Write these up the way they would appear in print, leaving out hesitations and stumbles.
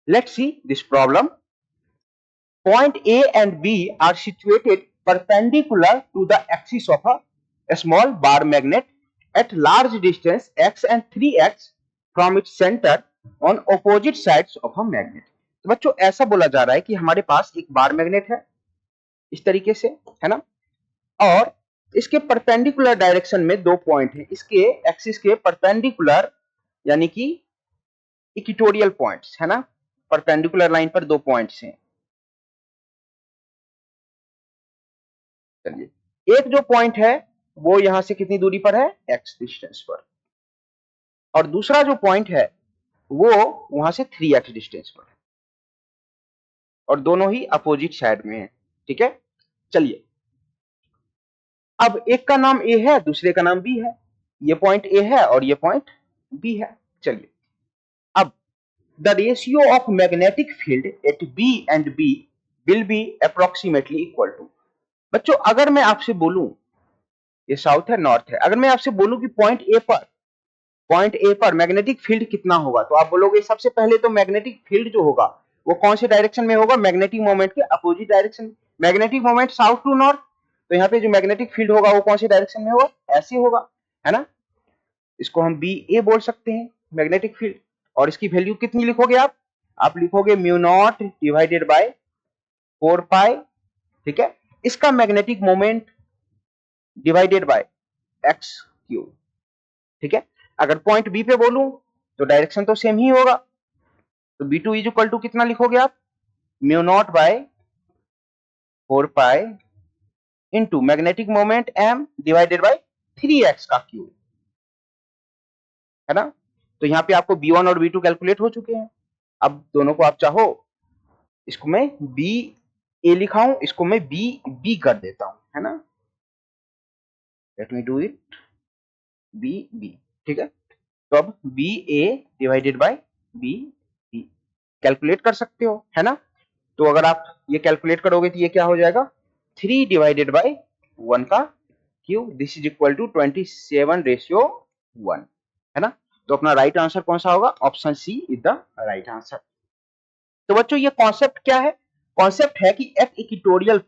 Let's see this problem. Point A and B are situated perpendicular to the axis of a small bar magnet at large distance x and 3x from its center on opposite sides of a magnet. तो बच्चों ऐसा बोला जा रहा है कि हमारे पास एक बार मैग्नेट है इस तरीके से, है ना, और इसके परपेंडिकुलर डायरेक्शन में दो पॉइंट हैं, इसके एक्सिस के परपेंडिकुलर यानी कि इक्वेटोरियल पॉइंट्स, है ना, परपेंडिकुलर लाइन पर दो पॉइंट्स हैं। चलिए एक जो पॉइंट है वो यहां से कितनी दूरी पर है, x डिस्टेंस पर, और दूसरा जो पॉइंट है वो वहां से 3x डिस्टेंस पर, और दोनों ही अपोजिट साइड में है। ठीक है, चलिए अब एक का नाम A है, दूसरे का नाम B है, ये पॉइंट A है और ये पॉइंट B है। चलिए अब the ratio of magnetic field at B and B will be approximately equal to. बच्चों अगर मैं आपसे बोलूं, ये साउथ है नॉर्थ है, अगर मैं आपसे बोलूं कि पॉइंट ए पर मैग्नेटिक फील्ड कितना होगा, तो आप बोलोगे सबसे पहले तो मैग्नेटिक फील्ड जो होगा वो कौन से डायरेक्शन में होगा, मैग्नेटिक मोमेंट के opposite direction. Magnetic moment south to north, तो यहाँ पे जो मैग्नेटिक फील्ड होगा वो कौन से डायरेक्शन में होगा, ऐसे होगा, है ना। इसको हम बी ए बोल सकते हैं मैग्नेटिक फील्ड, और इसकी वैल्यू कितनी लिखोगे आप लिखोगे म्यू नॉट डिवाइडेड बाय 4 पाई, ठीक है, इसका magnetic moment divided by x cube. ठीक है, अगर पॉइंट बी पे बोलूं तो डायरेक्शन तो सेम ही होगा, तो B two is equal to कितना लिखोगे आप, mu naught by 4 pi into magnetic moment M divided by 3x का क्यूब, है ना। तो यहाँ पे आपको B1 और B2 कैलकुलेट हो चुके हैं। अब दोनों को आप चाहो इसको मैं बी ए लिखा हूं, इसको मैं बी बी कर देता हूं, है ना, let me do it B B. ठीक है, तो अब B A divided by B B calculate कर सकते हो, है ना। तो अगर आप ये कैलकुलेट करोगे तो ये क्या हो जाएगा, 3 डिवाइडेड बाय 1 का cube, this is equal to 27:1, है ना। तो अपना राइट आंसर कौन सा होगा, option C is the right answer. तो बच्चों ये कॉन्सेप्ट क्या है, कॉन्सेप्ट है कि एट इक्वेटोरियल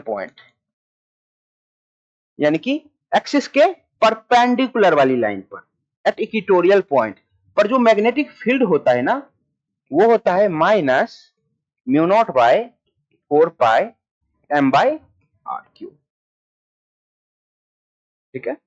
पॉइंट यानी कि एक्सिस के परपेंडिकुलर वाली लाइन पर, एट इक्वेटोरियल पॉइंट पर जो मैग्नेटिक फील्ड होता है ना वो होता है minus mu naught by 4 pi M by R cube. ठीक है,